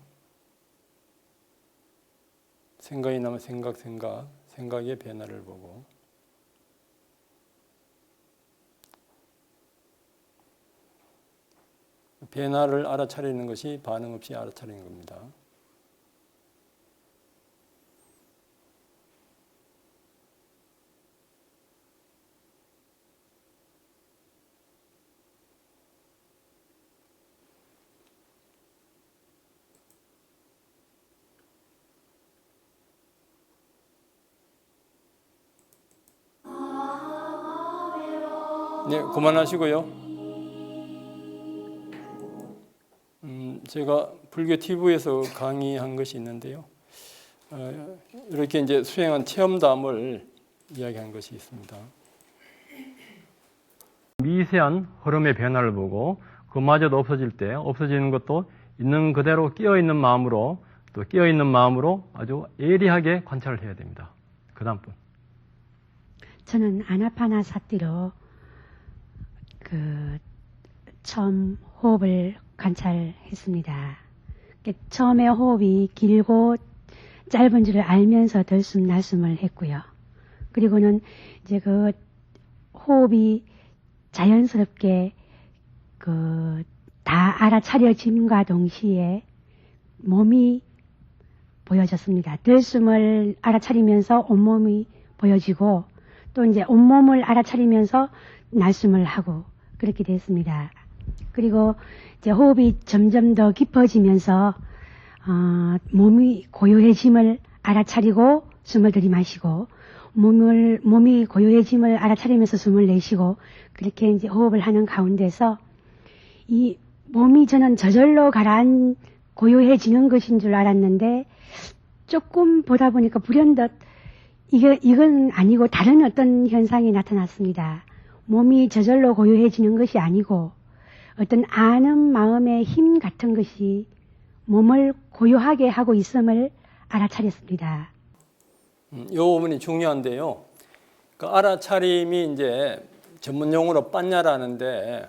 생각이 나면 생각의 변화를 보고 변화를 알아차리는 것이 반응 없이 알아차리는 겁니다. 네, 그만하시고요. 제가 불교 TV에서 강의한 것이 있는데요. 이렇게 이제 수행한 체험담을 이야기한 것이 있습니다. 미세한 흐름의 변화를 보고 그마저도 없어질 때 없어지는 것도 있는 그대로 끼어있는 마음으로 또 끼어있는 마음으로 아주 예리하게 관찰을 해야 됩니다. 그 다음 분. 저는 아나파나사티로 처음 호흡을 관찰했습니다. 처음에 호흡이 길고 짧은 줄을 알면서 들숨 날숨을 했고요. 그리고는 이제 그 호흡이 자연스럽게 다 알아차려짐과 동시에 몸이 보여졌습니다. 들숨을 알아차리면서 온몸이 보여지고 또 이제 온몸을 알아차리면서 날숨을 하고 그렇게 됐습니다. 그리고 이제 호흡이 점점 더 깊어지면서 몸이 고요해짐을 알아차리고 숨을 들이마시고 몸이 고요해짐을 알아차리면서 숨을 내쉬고 그렇게 이제 호흡을 하는 가운데서 이 몸이 저는 저절로 고요해지는 것인 줄 알았는데 조금 보다 보니까 불현듯 이건 아니고 다른 어떤 현상이 나타났습니다. 몸이 저절로 고요해지는 것이 아니고 어떤 아는 마음의 힘 같은 것이 몸을 고요하게 하고 있음을 알아차렸습니다. 이 부분이 중요한데요. 그 알아차림이 이제 전문 용어로 빠냐라는데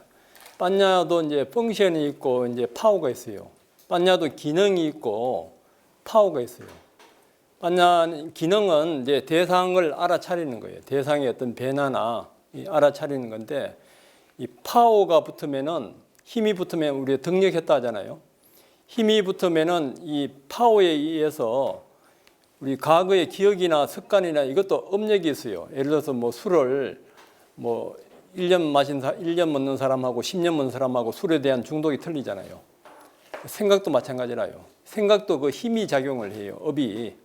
빠냐도 이제 펑션이 있고 이제 파워가 있어요. 빠냐도 기능이 있고 파워가 있어요. 빠냐 기능은 이제 대상을 알아차리는 거예요. 대상의 어떤 변화나 알아차리는 건데 이 파워가 붙으면은 힘이 붙으면 우리가 득력했다 하잖아요. 힘이 붙으면은 이 파워에 의해서 우리 과거의 기억이나 습관이나 이것도 업력이 있어요. 예를 들어서 뭐 술을 뭐 1년 먹는 사람하고 10년 먹는 사람하고 술에 대한 중독이 틀리잖아요. 생각도 마찬가지라요. 생각도 그 힘이 작용을 해요. 업이.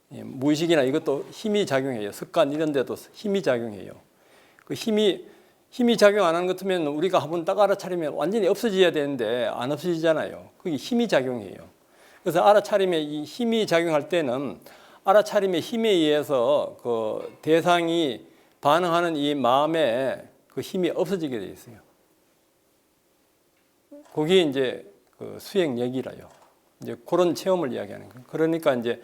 무의식이나 이것도 힘이 작용해요. 습관 이런 데도 힘이 작용해요. 그 힘이 작용 안 하는 것 같으면 우리가 한번 딱 알아차리면 완전히 없어져야 되는데 안 없어지잖아요. 그게 힘이 작용해요. 그래서 알아차림에 이 힘이 작용할 때는 알아차림의 힘에 의해서 그 대상이 반응하는 이 마음에 그 힘이 없어지게 돼 있어요. 그게 이제 그 수행력이라요. 이제 그런 체험을 이야기하는 거예요. 그러니까 이제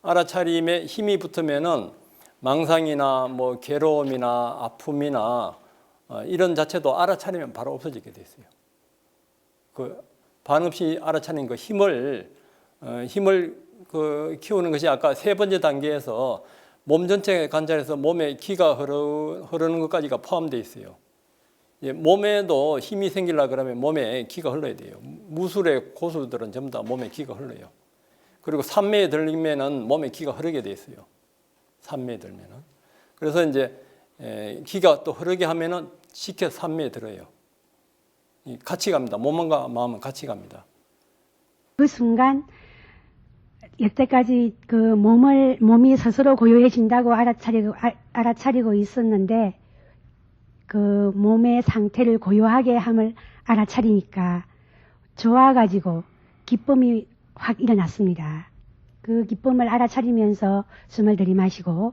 알아차림에 힘이 붙으면은 망상이나 뭐 괴로움이나 아픔이나 이런 자체도 알아차리면 바로 없어지게 돼 있어요. 그 반응 없이 알아차리는 그 힘을 그 키우는 것이 아까 세 번째 단계에서 몸 전체 관찰해서 몸에 기가 흐르는 것까지가 포함되어 있어요. 몸에도 힘이 생기려 그러면 몸에 기가 흘러야 돼요. 무술의 고수들은 전부 다 몸에 기가 흘러요. 그리고 산매에 들리면은 몸에 기가 흐르게 돼 있어요. 산매에 들면은. 그래서 이제 기가 또 흐르게 하면은 시켜 산매에 들어요. 같이 갑니다. 몸과 마음은 같이 갑니다. 그 순간 여태까지 그 몸이 스스로 고요해진다고 알아차리고 있었는데 그 몸의 상태를 고요하게 함을 알아차리니까 좋아가지고 기쁨이 확 일어났습니다. 그 기쁨을 알아차리면서 숨을 들이마시고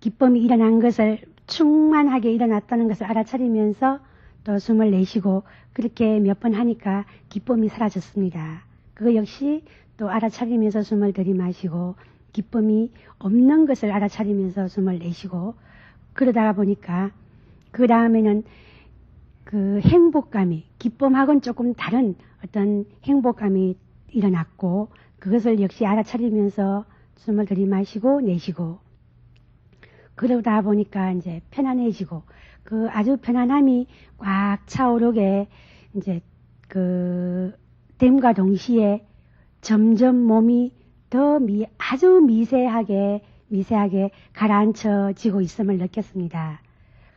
기쁨이 일어난 것을 충만하게 일어났다는 것을 알아차리면서 또 숨을 내쉬고 그렇게 몇 번 하니까 기쁨이 사라졌습니다. 그거 역시 또 알아차리면서 숨을 들이마시고 기쁨이 없는 것을 알아차리면서 숨을 내쉬고 그러다가 보니까 그 다음에는 그 행복감이 기쁨하고는 조금 다른 어떤 행복감이 일어났고 그것을 역시 알아차리면서 숨을 들이마시고 내쉬고 그러다 보니까 이제 편안해지고 그 아주 편안함이 꽉 차오르게 이제 그 됨과 동시에 점점 몸이 더 아주 미세하게 가라앉혀지고 있음을 느꼈습니다.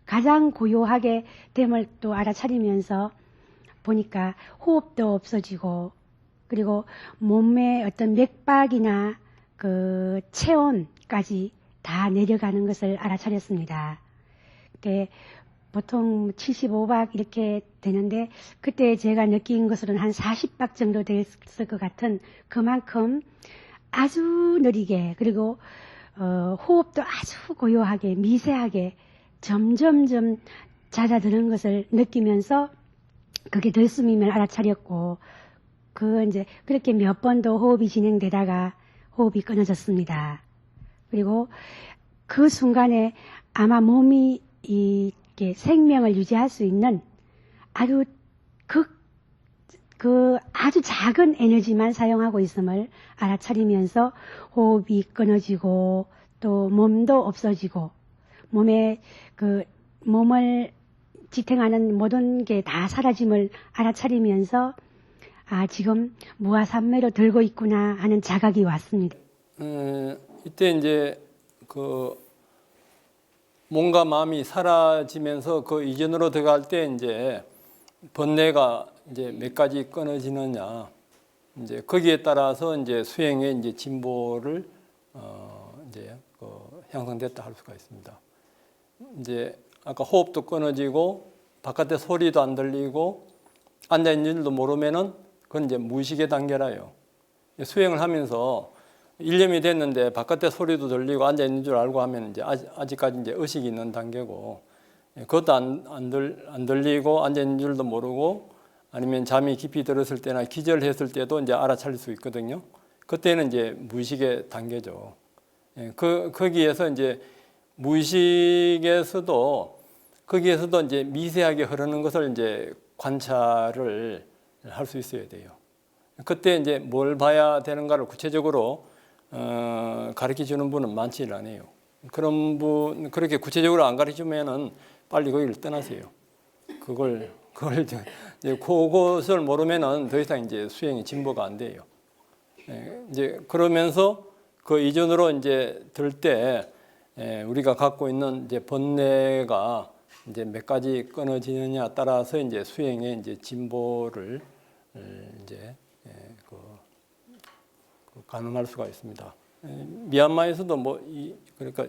가장 고요하게 됨을 또 알아차리면서 보니까 호흡도 없어지고 그리고 몸의 어떤 맥박이나 그 체온까지 다 내려가는 것을 알아차렸습니다. 보통 75박 이렇게 되는데 그때 제가 느낀 것으로는 한 40박 정도 됐을 것 같은 그만큼 아주 느리게 그리고 호흡도 아주 고요하게 미세하게 점점점 잦아드는 것을 느끼면서 그게 들숨임을 알아차렸고 이제 그렇게 몇 번도 호흡이 진행되다가 호흡이 끊어졌습니다. 그리고 그 순간에 아마 몸이 이렇게 생명을 유지할 수 있는 아주 아주 작은 에너지만 사용하고 있음을 알아차리면서 호흡이 끊어지고 또 몸도 없어지고 몸에 몸을 지탱하는 모든 게 다 사라짐을 알아차리면서 지금 무아산매로 들고 있구나 하는 자각이 왔습니다. 이때 이제 몸과 마음이 사라지면서 그 이전으로 들어갈 때 이제 번뇌가 이제 몇 가지 끊어지느냐. 이제 거기에 따라서 이제 수행의 이제 진보를 이제 향상됐다 할 수가 있습니다. 이제 아까 호흡도 끊어지고 바깥에 소리도 안 들리고 앉아 있는 줄도 모르면은 그건 이제 무의식의 단계라요. 수행을 하면서 일념이 됐는데 바깥에 소리도 들리고 앉아 있는 줄 알고 하면 이제 아직까지 이제 의식이 있는 단계고, 그것도 안 들리고 앉아 있는 줄도 모르고 아니면 잠이 깊이 들었을 때나 기절했을 때도 이제 알아차릴 수 있거든요. 그때는 이제 무의식의 단계죠. 거기에서 이제 무의식에서도 거기에서도 이제 미세하게 흐르는 것을 이제 관찰을 할 수 있어야 돼요. 그때 이제 뭘 봐야 되는가를 구체적으로 가르쳐 주는 분은 많지는 않아요. 그런 분 그렇게 구체적으로 안 가르쳐 주면은 빨리 거기를 떠나세요. 그걸 이제 그것을 모르면은 더 이상 이제 수행이 진보가 안 돼요. 이제 그러면서 그 이전으로 이제 들 때 우리가 갖고 있는 이제 번뇌가 이제 몇 가지 끊어지느냐 따라서 이제 수행의 이제 진보를 이제 가늠할 수가 있습니다. 미얀마에서도 그러니까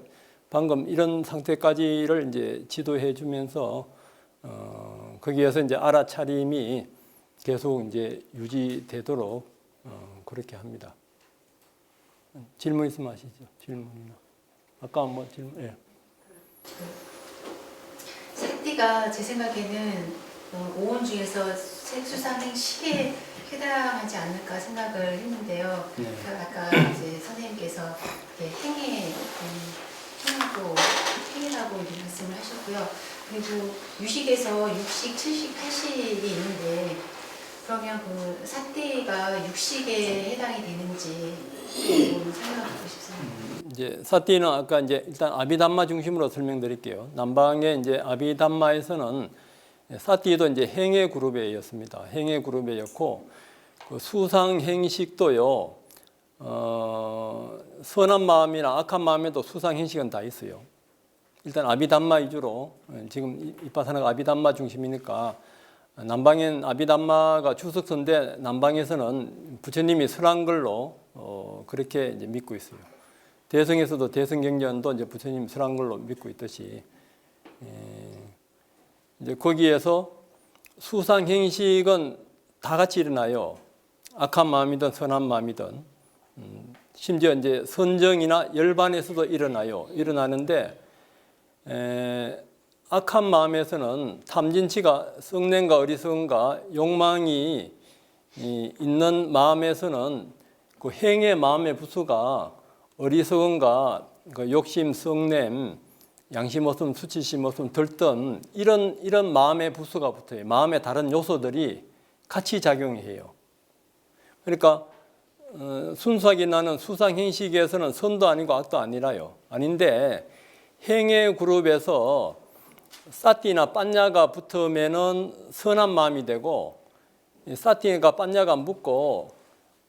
방금 이런 상태까지를 이제 지도해 주면서 거기에서 이제 알아차림이 계속 이제 유지되도록 그렇게 합니다. 질문 있으면 하시죠. 질문이나 아까 뭐 질문. 예. 사띠가 제 생각에는 오온 중에서 색수상행식에 해당하지 않을까 생각을 했는데요. 네. 아까 이제 선생님께서 행해라고 이렇게 말씀을 하셨고요. 그리고 유식에서 육식, 칠식, 팔식이 있는데 그러면 그 사띠가 육식에 해당이 되는지 생각하고 싶습니다. 이제 사띠는 아까 이제 일단 아비담마 중심으로 설명드릴게요. 남방의 이제 아비담마에서는 사띠도 이제 행의 그룹이었습니다. 행의 그룹이었고 그 수상행식도요. 선한 마음이나 악한 마음에도 수상행식은 다 있어요. 일단 아비담마 위주로 지금 이빠사나가 아비담마 중심이니까 남방엔 아비담마가 주석서인데 남방에서는 부처님이 설한 걸로 그렇게 이제 믿고 있어요. 대성에서도 대성경전도 이제 부처님 설한 걸로 믿고 있듯이 이제 거기에서 수상행식은 다 같이 일어나요. 악한 마음이든 선한 마음이든 심지어 이제 선정이나 열반에서도 일어나요. 일어나는데 악한 마음에서는 탐진치가 성냄과 어리석음과 욕망이 있는 마음에서는 그 행의 마음의 부수가 어리석음과 그 욕심, 성냄, 양심 없음, 수치심 없음, 들뜸 이런 마음의 부수가 붙어요. 마음의 다른 요소들이 같이 작용해요. 그러니까 순수하게 나는 수상행식에서는 선도 아니고 악도 아니라요. 아닌데 행의 그룹에서 사띠나 빠냐가 붙으면은 선한 마음이 되고 사띠가 빠냐가 붙고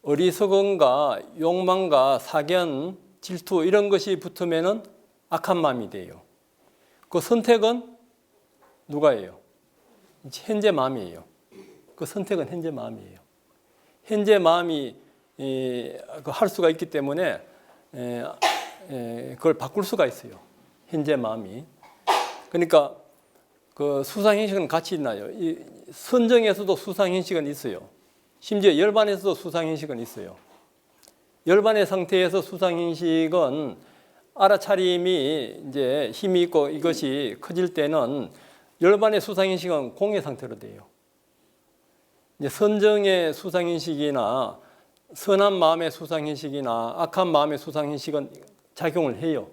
어리석음과 욕망과 사견, 질투 이런 것이 붙으면은 악한 마음이 돼요. 그 선택은 누가예요? 현재 마음이에요. 그 선택은 현재 마음이에요. 현재 마음이 할 수가 있기 때문에 그걸 바꿀 수가 있어요. 현재 마음이. 그러니까 그 수상행식은 같이 있나요? 이 선정에서도 수상행식은 있어요. 심지어 열반에서도 수상행식은 있어요. 열반의 상태에서 수상행식은 알아차림이 이제 힘이 있고 이것이 커질 때는 열반의 수상행식은 공의 상태로 돼요. 이제 선정의 수상행식이나 선한 마음의 수상행식이나 악한 마음의 수상행식은 작용을 해요.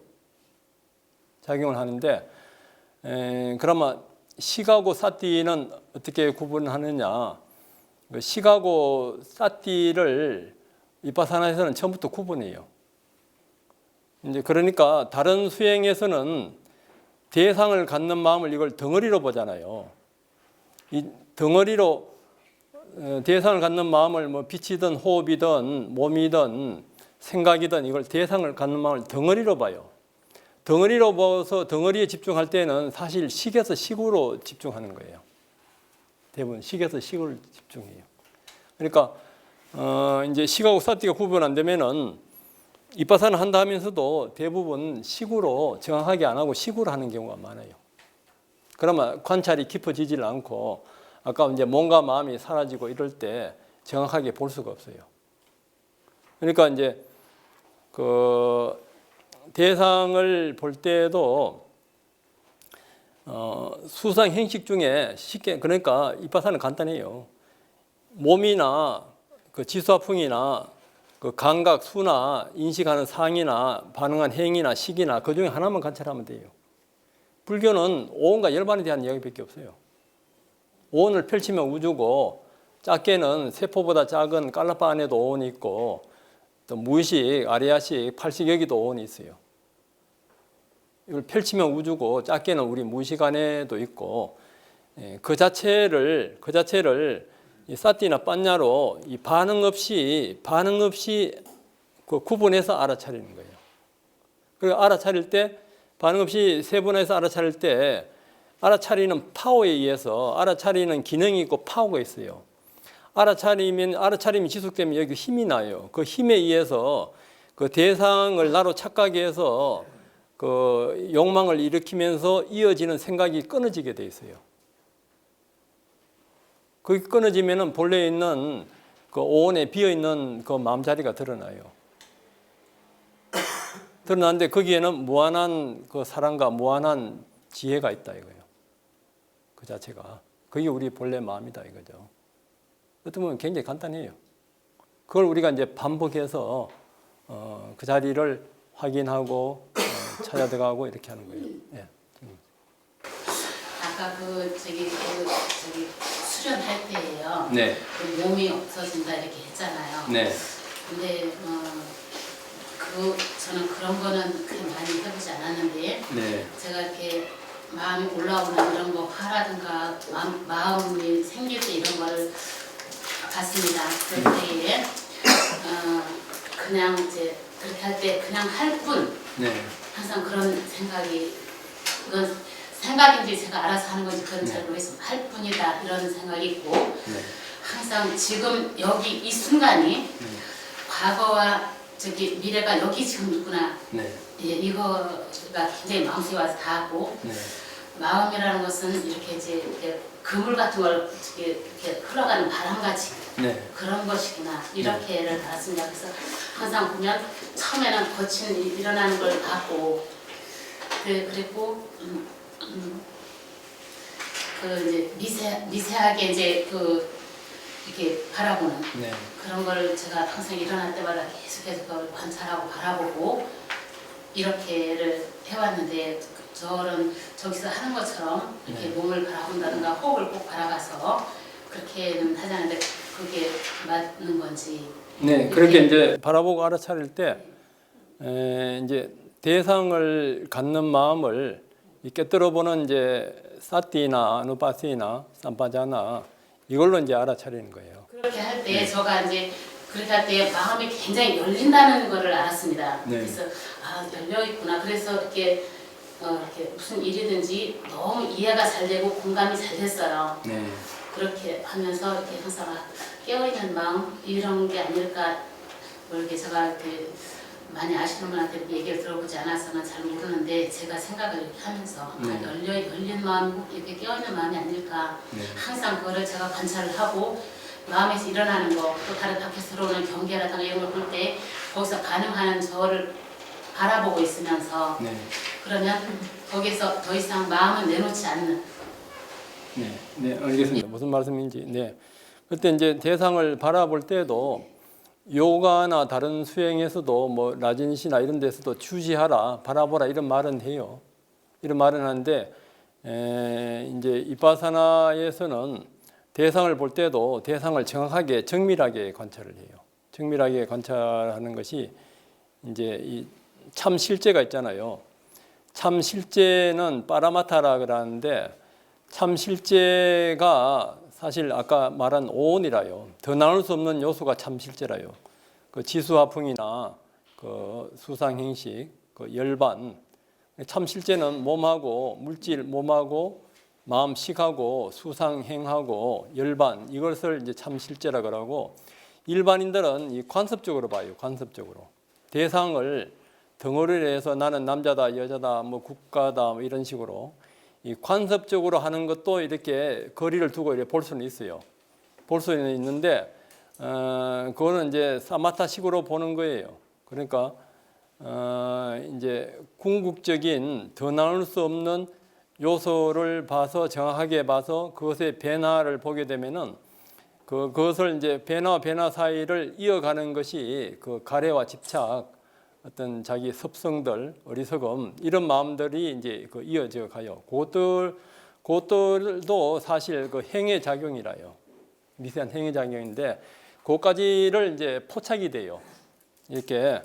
작용을 하는데 그러면 식하고 사띠는 어떻게 구분하느냐? 식하고 사띠를 위파사나에서는 처음부터 구분해요. 이제 그러니까 다른 수행에서는 대상을 갖는 마음을 이걸 덩어리로 보잖아요. 이 덩어리로 대상을 갖는 마음을 뭐 빛이든 호흡이든 몸이든 생각이든 이걸 대상을 갖는 마음을 덩어리로 봐요. 덩어리로 봐서 덩어리에 집중할 때는 사실 식에서 식으로 집중하는 거예요. 대부분 식에서 식을 집중해요. 그러니까 이제 식하고 사띠가 구분 안 되면은 이빠사는 한다 하면서도 대부분 식으로 정확하게 안 하고 식으로 하는 경우가 많아요. 그러면 관찰이 깊어지질 않고 아까 이제 몸과 마음이 사라지고 이럴 때 정확하게 볼 수가 없어요. 그러니까 이제 그 대상을 볼 때도 수상 행식 중에 쉽게 그러니까 이빠사는 간단해요. 몸이나 그 지수화풍이나 그 감각, 수나 인식하는 상이나 반응한 행위나 시기나 그 중에 하나만 관찰하면 돼요. 불교는 오온과 열반에 대한 이야기밖에 없어요. 오온을 펼치면 우주고 작게는 세포보다 작은 깔라파 안에도 오온이 있고 또 무의식, 아리아식, 팔식 여기도 오온이 있어요. 이걸 펼치면 우주고 작게는 우리 무의식 안에도 있고 그 자체를 이 사띠나 빤냐로 이 반응 없이 그 구분해서 알아차리는 거예요. 그리고 알아차릴 때 반응 없이 세분해서 알아차릴 때 알아차리는 파워에 의해서 알아차리는 기능이 있고 파워가 있어요. 알아차림이 지속되면 여기 힘이 나요. 그 힘에 의해서 그 대상을 나로 착각해 해서 그 욕망을 일으키면서 이어지는 생각이 끊어지게 돼 있어요. 그게 끊어지면은 본래 있는 그 오온에 비어 있는 그 마음자리가 드러나요. 드러나는데 거기에는 무한한 그 사랑과 무한한 지혜가 있다 이거예요. 그 자체가 그게 우리 본래 마음이다 이거죠. 어떻게 보면 굉장히 간단해요. 그걸 우리가 이제 반복해서 그 자리를 확인하고 찾아 들어가고 이렇게 하는 거예요. 예. 아까 저기 수련할 때예요. 네. 그 몸이 없어진다 이렇게 했잖아요. 네. 근데 저는 그런 거는 그렇게 많이 해보지 않았는데 네. 제가 이렇게 마음이 올라오는 이런 거 화라든가 마음이 생길 때 이런 거를 봤습니다. 그럴 때에 그냥 이제 그렇게 할 때 그냥 할 뿐 네. 항상 그런 생각이 그건 생각인지 제가 알아서 하는 건지 그건 잘 모르겠어요. 할 뿐이다 이런 생각이 있고 항상 지금 여기 이 순간이 과거와 저기 미래가 여기 지금 있구나. 네. 예, 이거가 굉장히 마음속에 와서 닿았고 네. 마음이라는 것은 이렇게 이제 이렇게 그물 같은 걸 이렇게 흘러가는 바람같이 네. 그런 것이구나 이렇게를 받았습니다. 그래서 항상 보면 처음에는 거친 일어나는 걸 봤고 그랬고 그 이제 미세하게 이제 이렇게 바라보는 네. 그런 걸 제가 항상 일어날 때마다 계속해서 그걸 관찰하고 바라보고 이렇게를 해왔는데 저는 저기서 하는 것처럼 이렇게 몸을 바라본다든가 호흡을 꼭 바라봐서 그렇게는 하지 않는데 그게 맞는 건지. 네, 그렇게 이제 바라보고 알아차릴 때 이제 대상을 갖는 마음을 깨뜨려보는 이제 사띠나 아누파시나 삼파자나 이걸로 이제 알아차리는 거예요. 그렇게 할 때 제가 이제 그렇게 할 때 마음이 굉장히 열린다는 것을 알았습니다. 네. 그래서 열려 있구나. 그래서 이렇게 무슨 일이든지 너무 이해가 잘 되고 공감이 잘 됐어요. 네. 그렇게 하면서 이렇게 항상 깨어있는 마음 이런 게 아닐까 모르게 제가 이렇게 많이 아시는 분한테 이렇게 얘기를 들어보지 않아서는 잘 모르는데 제가 생각을 이렇게 하면서 열린 마음 이렇게 깨어있는 마음이 아닐까 항상 그거를 제가 관찰을 하고 마음에서 일어나는 거 또 다른 밖에서 들어오는 경계라든가 이런 걸 볼 때 거기서 반응하는 저를 바라보고 있으면서 그러면 거기서 더 이상 마음을 내놓지 않는 네, 네, 알겠습니다. 무슨 말씀인지. 네, 그때 이제 대상을 바라볼 때도 요가나 다른 수행에서도 뭐 라진시나 이런 데서도 주시하라, 바라보라 이런 말은 해요. 이런 말은 하는데 이제 이빠사나에서는 대상을 볼 때도 대상을 정확하게 정밀하게 관찰을 해요. 정밀하게 관찰하는 것이 이제 이 참 실제가 있잖아요. 참 실제는 파라마타라 그러는데 참 실제가 사실 아까 말한 오온이라요. 더 나눌 수 없는 요소가 참 실제라요. 그 지수화풍이나 그 수상행식, 그 열반, 참 실제는 몸하고 물질, 몸하고 마음식하고 수상행하고 열반 이것을 이제 참 실제라 그러고 일반인들은 이 관습적으로 봐요. 관습적으로. 대상을 덩어리를 해서 나는 남자다, 여자다, 뭐 국가다 뭐 이런 식으로 이 관습적으로 하는 것도 이렇게 거리를 두고 이렇게 볼 수는 있어요. 볼 수는 있는데 그거는 이제 사마타식으로 보는 거예요. 그러니까 이제 궁극적인 더 나눌 수 없는 요소를 봐서 정확하게 봐서 그것의 변화를 보게 되면은 그것을 이제 변화 사이를 이어가는 것이 그 가래와 집착, 어떤 자기 섭성들, 어리석음 이런 마음들이 이제 그 이어져 가요. 그것들도 사실 그 행의 작용이라요. 미세한 행의 작용인데 그것까지를 이제 포착이 돼요. 이렇게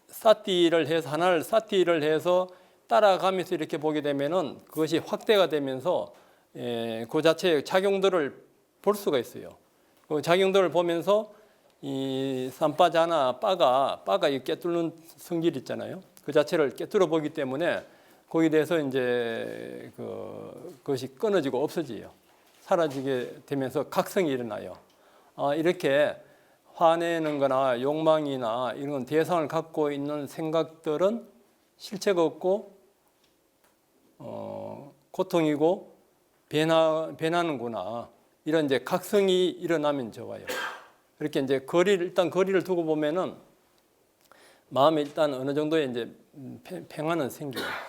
사티를 해서 하나를 사티를 해서 따라가면서 이렇게 보게 되면은 그것이 확대가 되면서 그 자체의 작용들을 볼 수가 있어요. 그 작용들을 보면서 이 삼빠자나 빠가 이 깨뚫는 성질 있잖아요. 그 자체를 깨뚫어 보기 때문에 거기에 대해서 이제 그것이 끊어지고 없어져요. 사라지게 되면서 각성이 일어나요. 이렇게 화내는 거나 욕망이나 이런 건 대상을 갖고 있는 생각들은 실체가 없고 고통이고 변하는구나. 이런 이제 각성이 일어나면 좋아요. 이렇게 이제 일단 거리를 두고 보면은 마음에 일단 어느 정도의 이제 평안은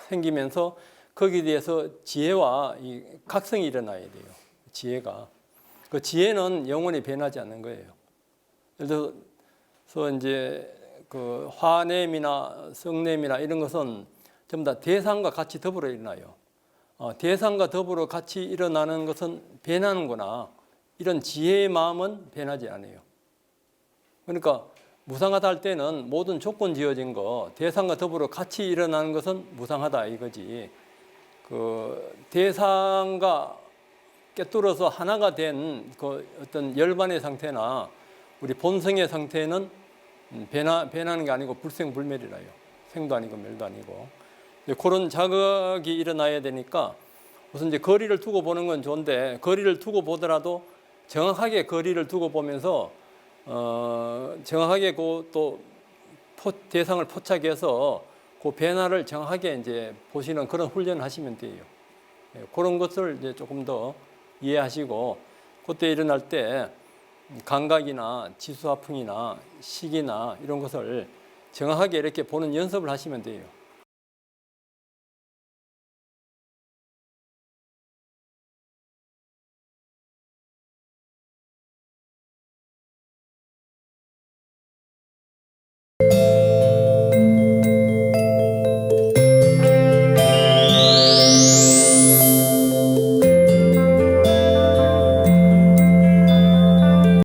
생기면서 거기에 대해서 지혜와 이 각성이 일어나야 돼요. 지혜가. 그 지혜는 영원히 변하지 않는 거예요. 예를 들어서 이제 그 화냄이나 성냄이나 이런 것은 전부 다 대상과 같이 더불어 일어나요. 대상과 더불어 같이 일어나는 것은 변하는구나. 이런 지혜의 마음은 변하지 않아요. 그러니까 무상하다 할 때는 모든 조건 지어진 거 대상과 더불어 같이 일어나는 것은 무상하다 이거지. 그 대상과 깨뚫어서 하나가 된 그 어떤 열반의 상태나 우리 본성의 상태는 변하는 게 아니고 불생불멸이라요. 생도 아니고 멸도 아니고. 그런 자극이 일어나야 되니까 우선 이제 거리를 두고 보는 건 좋은데 거리를 두고 보더라도 정확하게 거리를 두고 보면서 정확하게 또 대상을 포착해서 그 변화를 정확하게 이제 보시는 그런 훈련을 하시면 돼요. 그런 것을 이제 조금 더 이해하시고 그때 일어날 때 감각이나 지수화풍이나 시기나 이런 것을 정확하게 이렇게 보는 연습을 하시면 돼요.